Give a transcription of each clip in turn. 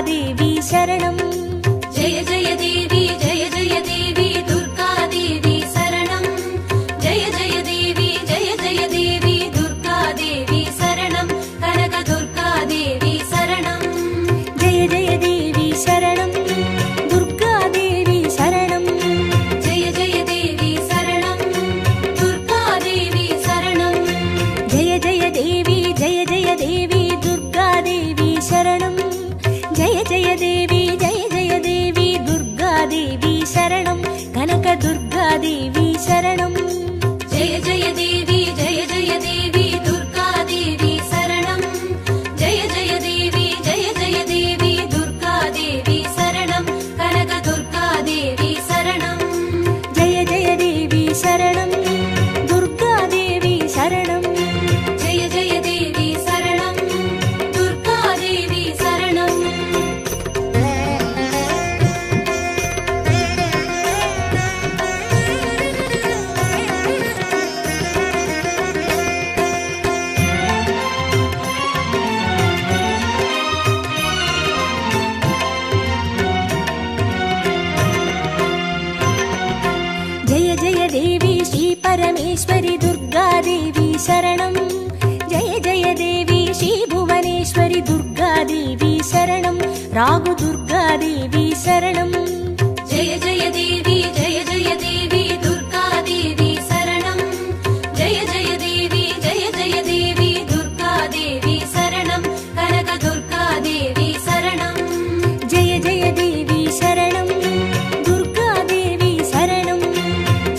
देवी शरणं जय जय देवी दुर्गा देवी शरणं जय जय देवी दुर्गा देवी शरणं कनक दुर्गा देवी शरणं जय जय देवी शरणं दुर्गा देवी शरणं जय जय देवी शरणं दुर्गा देवी शरणं जय जय देवी दुर्गा देवी शरणं जय जय देवी दुर्गा देवी शरणं कनक दुर्गा देवी शरणं जय जय देवी दुर्गा देवी शरणं जय जय देवी दुर्गा देवी शरणं कनक दुर्गा देवी शरणं जय जय देवी शरणं दुर्गा देवी शरणं जय जय देवी शरणं दुर्गा देवी शरणं जय जय देवी श्री परमेश्वरी दुर्गा देवी शरणं जय जय देवी श्री भुवनेश्वरी दुर्गा देवी शरणं रागु दुर्गा देवी शरणं जय जय देवी दुर्गा देवी शरणं जय जय देवी दुर्गा देवी शरणं कनक दुर्गा देवी शरणं जय जय देवी शरणं दुर्गा देवी शरणं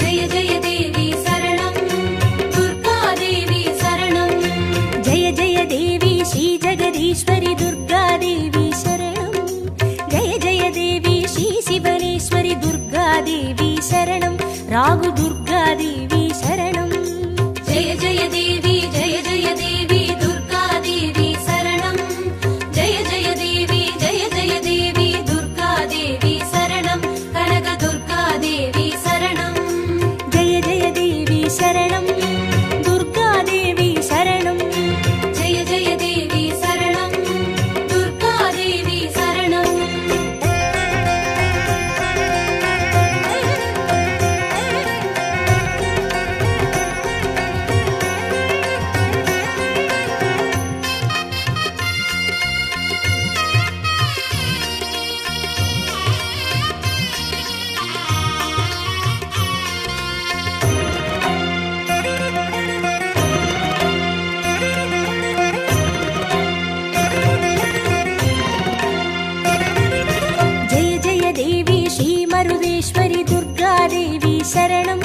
जय जय देवी शरणं दुर्गा देवी शरणं जय जय देवी श्री जगदीश्वरी दुर्गा देवी शरणं जय जय देवी श्री शिवनेश्वरी दुर्गा देवी शरणं रागु दुर्गा देवी शरणं जय जय देवी दुर्गा देवी शरणं जय जय देवी दुर्गा देवी शरणं कनक दुर्गा देवी शरणं जय जय देवी शरणं दुर्गा देवी शरणं जय जय देवी शरणं दुर्गा देवी शरणं जय जय देवी श्री मरुदेश्वरी दुर्गा देवी शरणं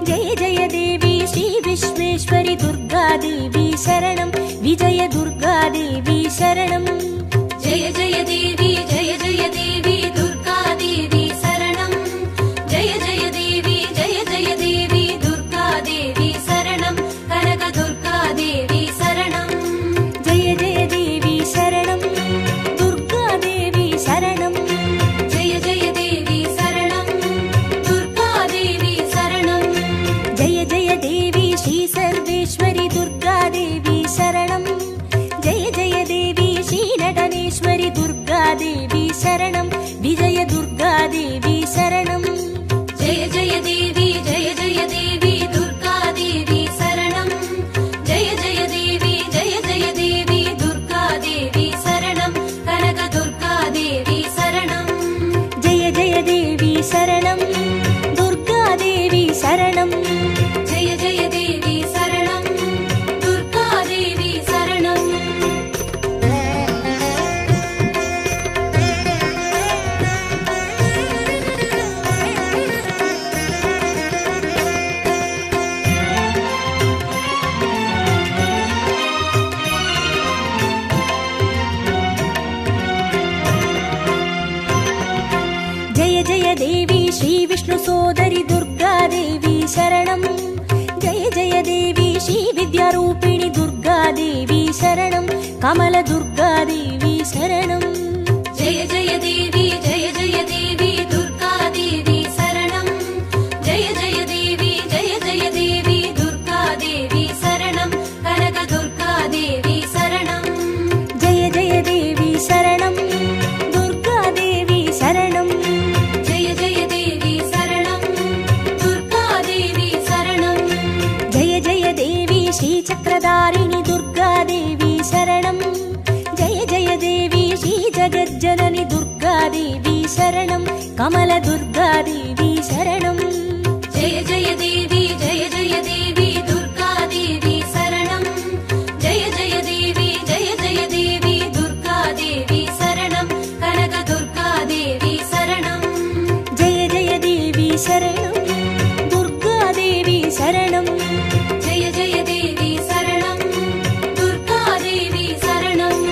जय जय देवी श्री विश्वेश्वरी दुर्गा देवी शरणं विजय दुर्गा देवी शरणं जय जय देवी दुर्गा देवी शरणं जय जय देवी दुर्गा देवी शरणं कनक दुर्गा देवी शरणं जय जय देवी शरणं दुर्गा देवी शरणं जय जय देवी शरणं दुर्गा देवी शरणं जय जय देवी श्री सर्वेश्वरी दुर्गा देवी शरणं जय जय देवी श्री नटनेश्वरी दुर्गा देवी शरणं विजय दुर्गा देवी शरणं जय जय देवी दुर्गा देवी शरणं जय जय देवी दुर्गा देवी शरणं कनक दुर्गा देवी शरणं जय जय देवी शरणं दुर्गा देवी शरणं जय जय देवी शरणं दुर्गा देवी शरणं जय जय देवी श्री विष्णु सोदरी दुर्गा देवी शरणं जय जय देवी श्री विद्यारूपिणी दुर्गा देवी शरणं कमल दुर्गा देवी शरणं जय जय देवी दुर्गा देवी शरणं जय जय देवी दुर्गा देवी शरणं कनक दुर्गा देवी शरणं जय जय देवी शरणं शरणं कमलदुर्गादेवी शरणं जय जय देवी दुर्गादेवी शरणं जय जय देवी दुर्गादेवी शरणं कनकदुर्गादेवी शरणं जय जय देवी शरणं दुर्गादेवी शरणं जय जय देवी शरणं दुर्गादेवी शरणं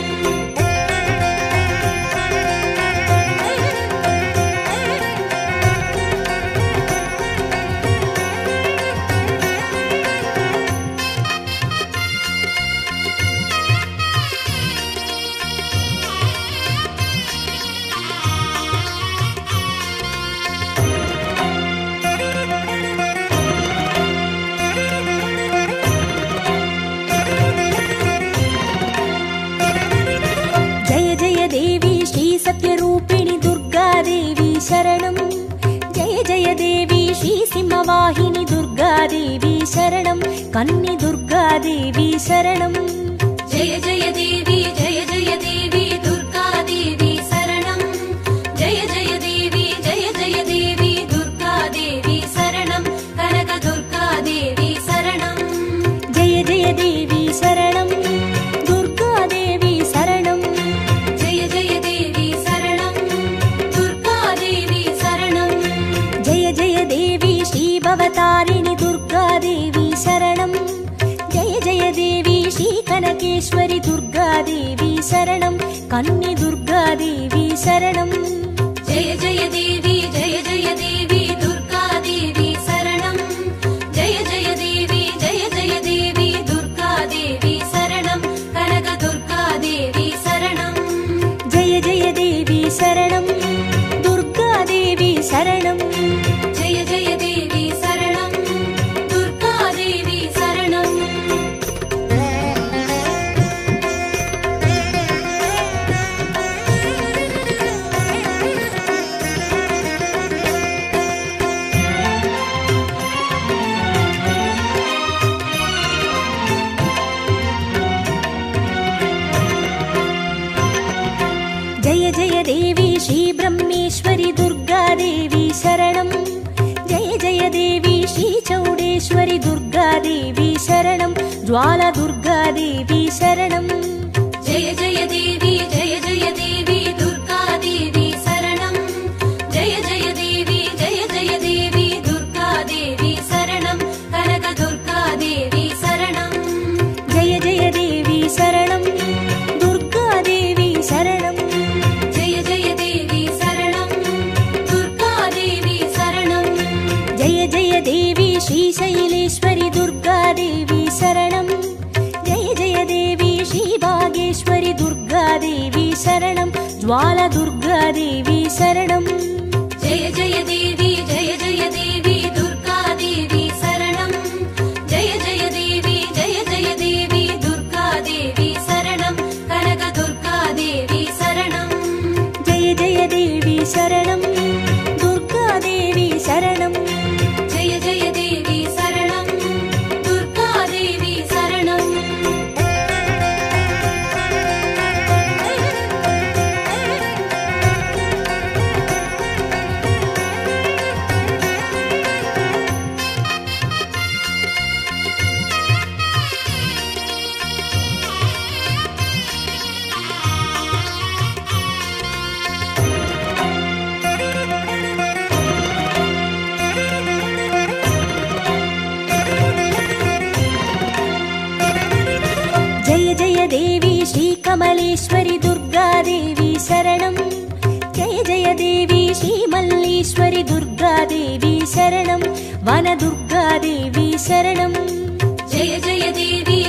जय जय देवी श्री सत्यरूपिणी दुर्गादेवी शरणं जय जय देवी श्री सिंहवाहिनी दुर्गादेवी शरणं कन्नी दुर्गादेवी शरणं जय जय देवी दुर्गादेवी शरणं जय जय देवी दुर्गादेवी शरणं कनकदुर्गादेवी शरणं जय जय देवी शरणं दुर्गादेवी शरणं जय जय देवी शरणं दुर्गादेवी शरणं जय जय देवी श्री भवतारिणी दुर्गादेवी शरणं जय जय देवी श्री कनकेश्वरी दुर्गादेवी शरणं कन्नी दुर्गादेवी शरणं जय जय देवी दुर्गादेवी शरणं जय जय देवी दुर्गादेवी शरणं कनकदुर्गादेवी शरणं जय जय देवी शरणं दुर्गादेवी शरणं जय जय देवी शरणं दुर्गादेवी शरणं जय जय देवी श्री ब्रह्मेश्वरी दुर्गादेवी शरणं जय जय देवी श्री चौडेश्वरी दुर्गादेवी शरणं ज्वाला दुर्गादेवी शरणं जय जय देवी दुर्गादेवी शरणं जय जय देवी दुर्गादेवी शरणं कनकदुर्गादेवी शरणं जय जय देवी शरणं दुर्गादेवी शरणं जय जय देवी शरणं दुर्गादेवी शरणं जय जय देवी श्री शैलेश्वरी दुर्गादेवी शरणं जय जय देवी श्री भागेश्वरी दुर्गादेवी शरणं ज्वाला दुर्गादेवी शरणं जय जय देवी दुर्गादेवी शरणं जय जय देवी दुर्गादेवी शरणं कनकदुर्गादेवी शरणं जय जय देवी शरणं दुर्गादेवी शरणं जय जय देवी शरणं दुर्गादेवी शरणं जय जय देवी श्री कमलेश्वरी दुर्गादेवी शरणं जय जय देवी श्री मल्लेश्वरी दुर्गादेवी शरणं वनदुर्गादेवी शरणं जय जय देवी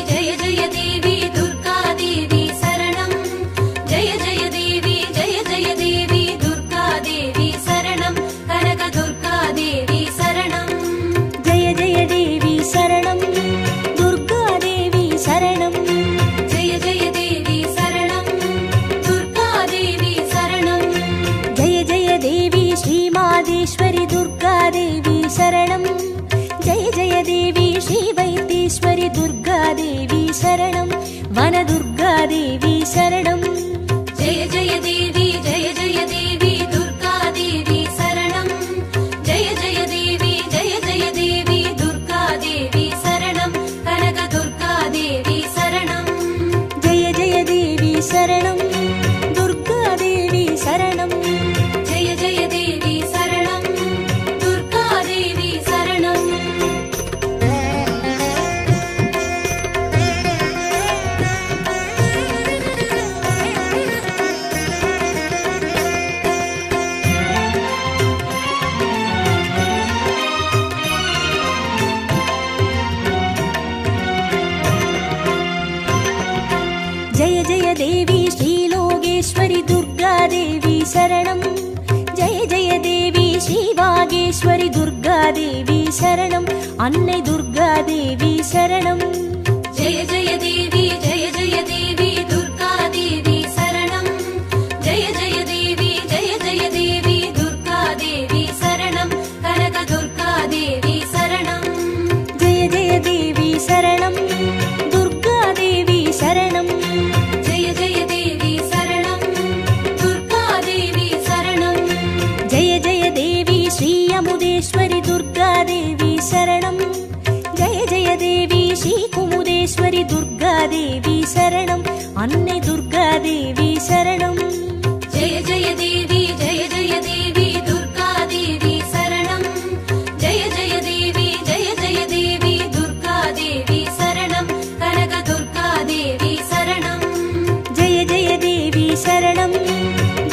दुर्गादेवी शरणं जय जय देवी दुर्गादेवी शरणं कनकदुर्गादेवी शरणं जय जय देवी शरणं दुर्गादेवी शरणं जय जय देवी शरणं दुर्गादेवी शरणं जय जय देवी श्री मादेश्वरी दुर्गादेवी शरणं जय जय देवी श्री देवी श्रीलोकेश्वरि दुर्गादेवी शरणं जय जय देवी श्रीवागेश्वरि दुर्गादेवी शरणं अन्नै दुर्गादेवी शरणं जय जय देवी दुर्गादेवी शरणं जय जय देवी दुर्गादेवी शरणं कनक दुर्गादेवी शरणं जय जय देवी शरणं दुर्गादेवी शरणं जय जय देवी शरणं दुर्गादेवी शरणं जय जय देवी श्री अमुदेश्वरि दुर्गादेवी शरणं जय जय देवी श्री कुमुदेश्वरि दुर्गादेवी शरणं अन्नै दुर्गादेवी शरणं जय जय देवी दुर्गादेवी शरणं जय जय देवी दुर्गादेवी शरणं कनक दुर्गादेवी शरणं जय जय देवी शरणं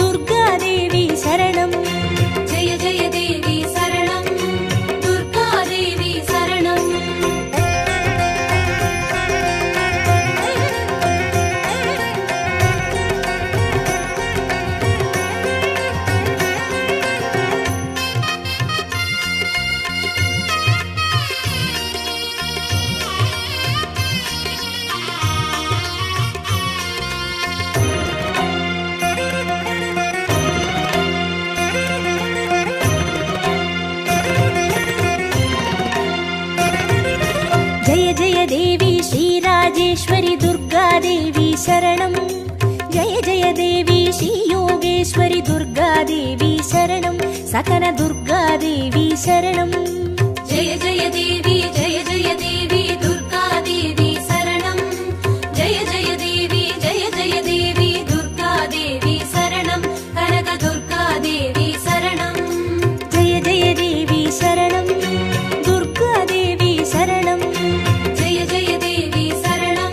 दुर्गादेवी शरणं जय जय देवी शरणं दुर्गादेवी शरणं जय जय देवी श्रीराजेश्वरि दुर्गादेवी शरणं जय जय देवी श्रीयोगेश्वरि दुर्गादेवी शरणं सकन दुर्गादेवी शरणं जय जय देवी दुर्गादेवी शरणं जय जय देवी दुर्गादेवी शरणं कनक दुर्गादेवी शरणं जय जय देवी शरणं दुर्गादेवी शरणं जय जय देवी शरणं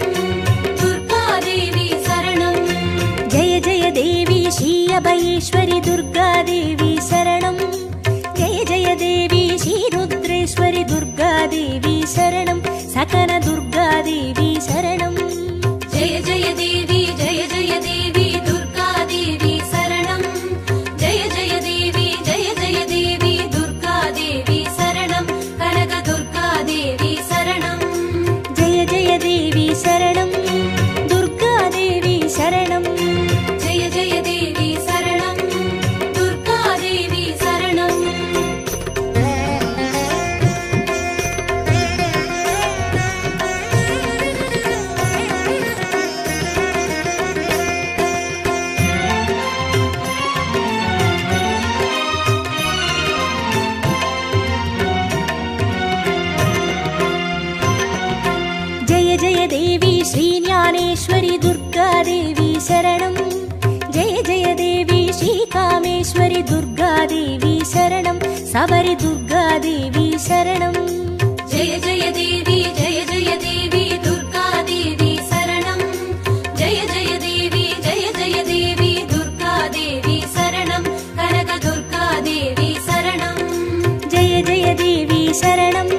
दुर्गादेवी शरणं जय जय देवी श्री अभयेश्वरि दुर्गादेवी शरणं जय जय देवी श्री रुद्रेश्वरि दुर्गादेवी शरणं सकन दुर्गादेवी शरणं जय जय देवी दुर्गादेवी शरणं जय जय देवी दुर्गादेवी शरणं कनक दुर्गादेवी शरणं जय जय देवी शरणं दुर्गादेवी शरणं जय जय देवी शरणं दुर्गादेवी शरणं जय जय देवी श्रीज्ञानेश्वरि दुर्गादेवी शरणं जय जय देवी श्रीकामेश्वरि दुर्गादेवी शरणं सबरि दुर्गादेवी शरणं जय जय देवी दुर्गादेवी शरणं जय जय देवी दुर्गादेवी शरणं कनक दुर्गादेवी शरणं जय जय देवी शरणं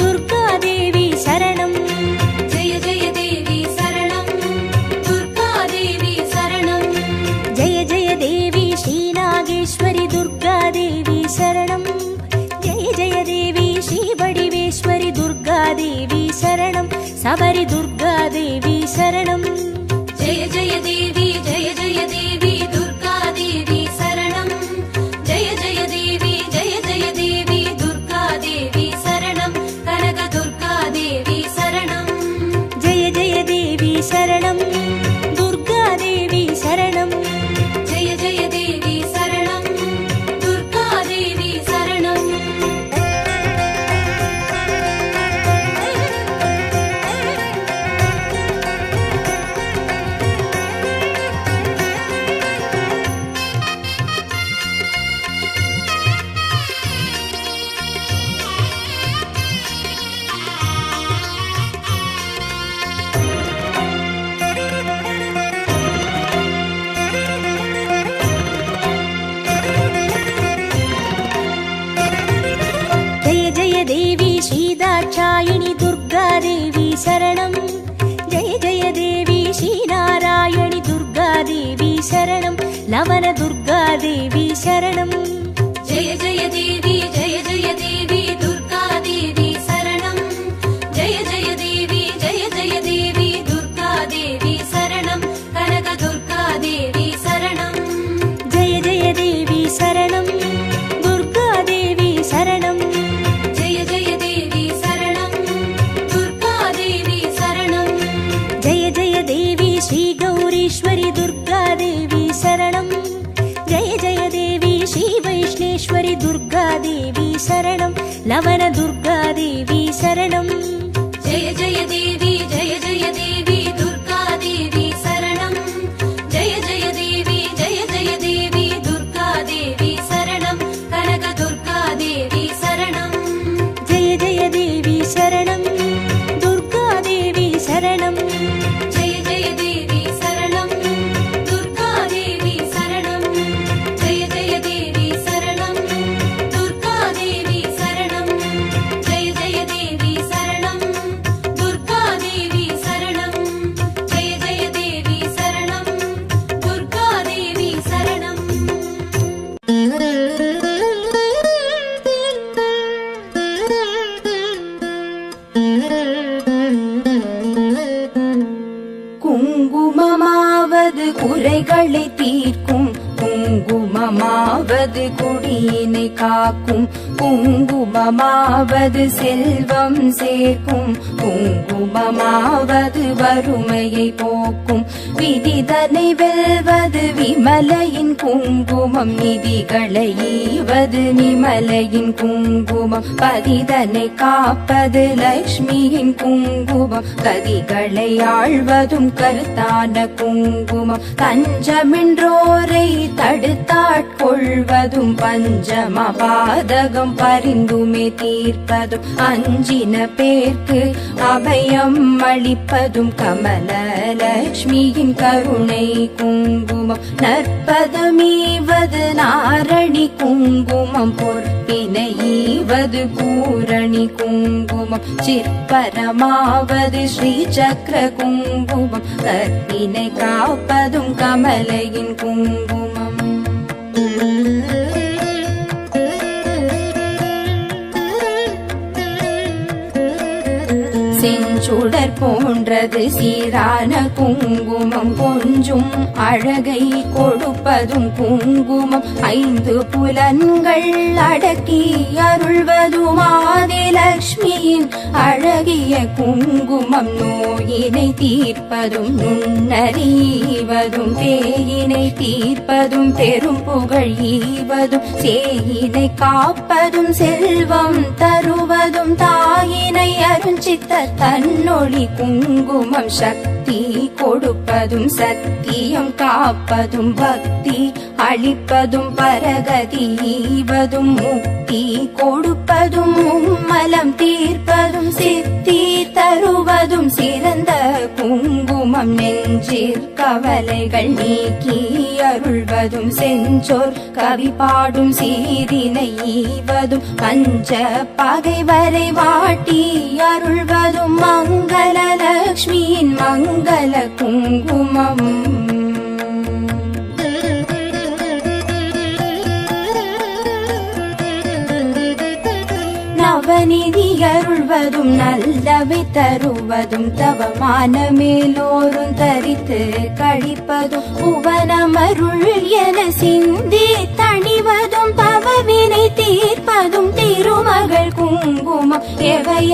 दुर्गादेवी शरणं जय जय देवी शरणं दुर्गादेवी शरणं जय जय देवी श्रीनागेश्वरि दुर्गादेवी शरणं जय जय देवी श्रीबडिवेश्वरि दुर्गादेवी शरणं सबरि दुर्गादेवी शरणं जय जय देवी दुर्गादेवी शरणं जय जय देवी दुर्गादेवी शरणं कनक दुर्गादेवी शरणं जय जय देवी शरणं दुर्गादेवी शरणं जय जय देवी शरणं दुर्गादेवी शरणं दाक्षायिणी दुर्गादेवी शरणं जय जय देवी श्रीनारायणी दुर्गादेवी शरणम् जय जय देवी जय जय देवी दुर्गा देवी शरणम् जय जय देवी दुर्गा देवी शरणम् कनक दुर्गा देवी शरणम् जय जय देवी शरणम् दुर्गा देवी शरणम् जय जय देवी शरणम् दुर्गा देवी शरणम् जय जय देवी श्री गौरीश्वरी दुर्गा देवी शरणम् जय जय देवी श्री वैष्णेश्वरी दुर्गा देवी शरणम् लवण दुर्गा देवी शरणम् जय जय देवी दुर्गा देवी शरणम् जय जय देवी दुर्गा देवी शरणम् कनक दुर्गा देवी शरणम् जय जय देवी शरणम् दुर्गा देवी शरणम् जय जय देवी शरणम् दुर्गा देवी शरणम् जय जय देवी शरणम् दुर्गा देवी शरणम् जय जय देवी शरणम् दुर्गा देवी शरणम् जय जय देवी शरणम् दुर्गा देवी शरणम् குங்குமமாவது குறைகளை தீர்க்கும் குங்குமமாவது குடியினை காக்கும் குங்குமமாவது செல்வம் சேர்க்கும் குங்குமமாவது வறுமையை போக்கும் விதிதனை வெல்வது விமலையின் குங்குமம் நிதிகளை ஈவது நிமலையின் குங்குமம் பதிதனை காப்பது லக்ஷ்மியின் குங்குமம் கதிகளை ஆழ்வதும் கருத்தான குங்குமம் தஞ்சமென்றோரை தடுத்தாட்கொள்வதும் பஞ்சம பாதகம் பரிந்துமே தீர்ப்பதும் அஞ்சின பேர்க்கு அபயம் அளிப்பதும் கமலலக்ஷ்மியின் கருணை குங்குமம் நற்பதமீவது நாரணி குங்குமம் பொற்பினை ஈவது பூரணி குங்குமம் சிற்பரமாவது ஸ்ரீ சக்கர குங்குமம் கற்பினை காப்பதும் கமலையின் குங்குமம் செஞ்சுடர் போன்றது சீரான குங்குமம் கொஞ்சும் அழகை கொடுப்பதும் குங்குமம் ஐந்து புலன்கள் அடக்கி அருள்வதும் ஆதிலக்ஷ்மியின் அழகிய குங்குமம் நோயினை தீர்ப்பதும் நுண்ணறிவதும் பேயினை தீர்ப்பதும் பெரும் புகழ் ஈவதும் சேயினை காப்பதும் செல்வம் தருவதும் தாயினை அருஞ்சித்த தன்னொளி குங்குமம் சக்தி கொடுப்பதும் சத்தியம் காப்பதும் பக்தி அளிப்பதும் பரகதி ஈவதும் முக்தி கொடுப்பதும் மும்மலம் தீர்ப்பதும் சித்தி தருவதும் சிறந்த குங்குமம் நெஞ்சிற் கவலைகள் நீக்கி அருள்வதும் செஞ்சோர் கவி பாடும் சீரினை ஈவதும் பஞ்ச பகைவரை வாட்டி அருள்வதும் மங்களலக்ஷ்மியின் மங்கள குங்குமம் நவநிதி அருள்வதும் நல்லவை தருவதும் தவமான மேலோரும் தரித்து கழிப்பதும் புவனமருள் என சிந்தி தணிவதும் பவவினை தீர்ப்பதும் திருமகள் குங்குமம் எவை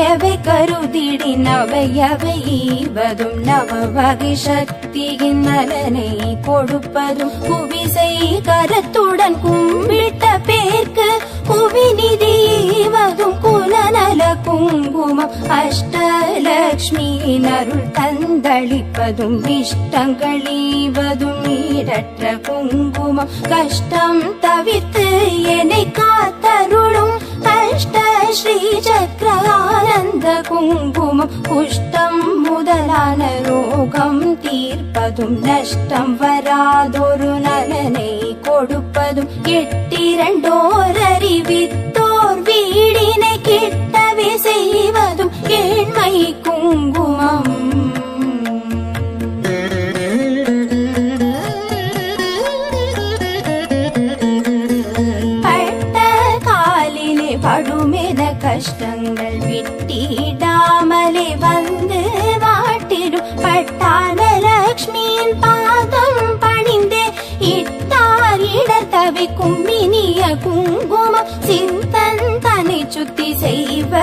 கருதிடி நவையவை ஈவதும் நவ வகை சக்தியின் நலனை கொடுப்பதும் குவிசை கரத்துடன் கும்பிட்ட பேர்க்கு குவிநிதி ஈவதும் குலநல குங்குமம் அஷ்டலக்ஷ்மியின் அருள் தந்தளிப்பதும் இஷ்டங்களீவதும் ஈடற்ற குங்குமம் கஷ்டம் தவிர்த்து என்னை காத்தருளும் அஷ்ட ஸ்ரீ சக்கர ஆனந்த குங்குமம் குஷ்டம் முதலான ரோகம் தீர்ப்பதும் நஷ்டம் வராதொரு நலனை கொடுப்பதும் எட்டிரண்டோர் அறிவித்தோர் வீடினை கிட்டவே செய்வதும் ஏழ்மை குங்குமம்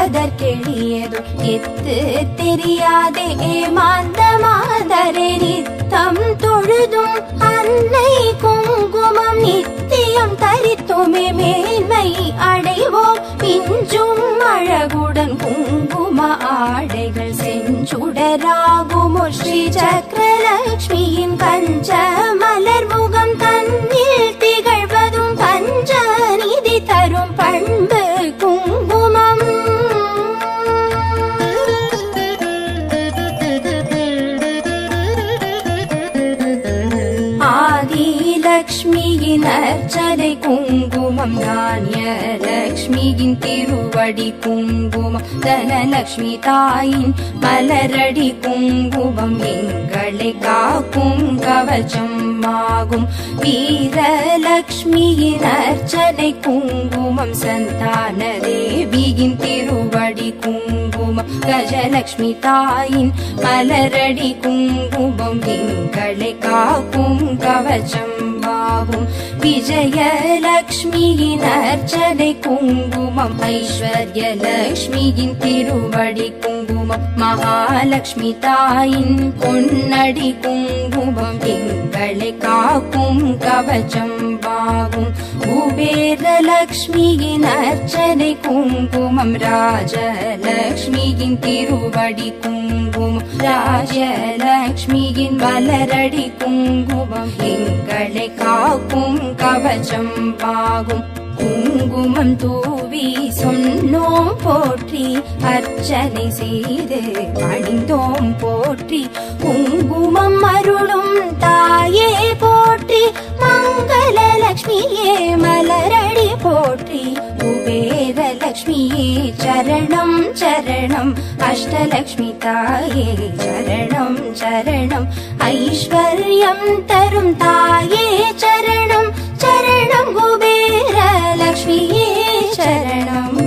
சொல்வதற்கெளியதோ எத்து தெரியாதே ஏமாந்த மாதரே நித்தம் தொழுதும் அன்னை குங்குமம் நித்தியம் தரித்துமே மேன்மை அடைவோம் மிஞ்சும் அழகுடன் குங்கும ஆடைகள் செஞ்சுடராகுமோ ஸ்ரீ சக்கரலக்ஷ்மியின் பஞ்ச மலர் முகம் தன்னில் திகழ்வதும் பஞ்சநிதி தரும் பண்பு குங்குமம் ஆதிலக்ஷ்மியின் அர்ச்சனை குங்குமம் தானிய லக்ஷ்மியின் திருவடி குங்குமம் தனலக்ஷ்மி தாயின் மலரடி குங்குமம் எங்களை காக்கும் கவச்சம் ஆகும் வீரலக்ஷ்மியின் அர்ச்சனை குங்குமம் சந்தான தேவியின் திருவடி குங்குமம் கஜலக்ஷ்மி தாயின் மலரடி குங்குமம் எங்களை காக்கும் கவச்சம் ஆகும் விஜயலக்ஷ்மியின் அர்ச்சனை குங்குமம் ஐஸ்வர்யலக்ஷ்மியின் திருவடி குங்குமம் மகாலட்சுமி தாயின் பொன்னடி குங்குமம் எங்களை காக்கும் கவச்சம் ஆகும் குபேரலக்ஷ்மியின் அர்ச்சனை குங்குமம் ராஜலக்ஷ்மியின் திருவடி குங்குமம் ராஜலக்ஷ்மியின் மலரடி குங்குமம் எங்களை காக்கும் கவச்சம் ஆகும் குங்குமம் தூவி சொன்னோம் போற்றி அர்ச்சனை செய்து பணிந்தோம் போற்றி குங்குமம் அருளும் தாயே போற்றி மங்களலக்ஷ்மியே மலரடி போற்றி குபேரலக்ஷ்மியே சரணம் சரணம் அஷ்டலக்ஷ்மி தாயே சரணம் சரணம் ஐஸ்வர்யம் தரும் தாயே சரணம் சரணம் குபேரலக்ஷ்மியே சரணம்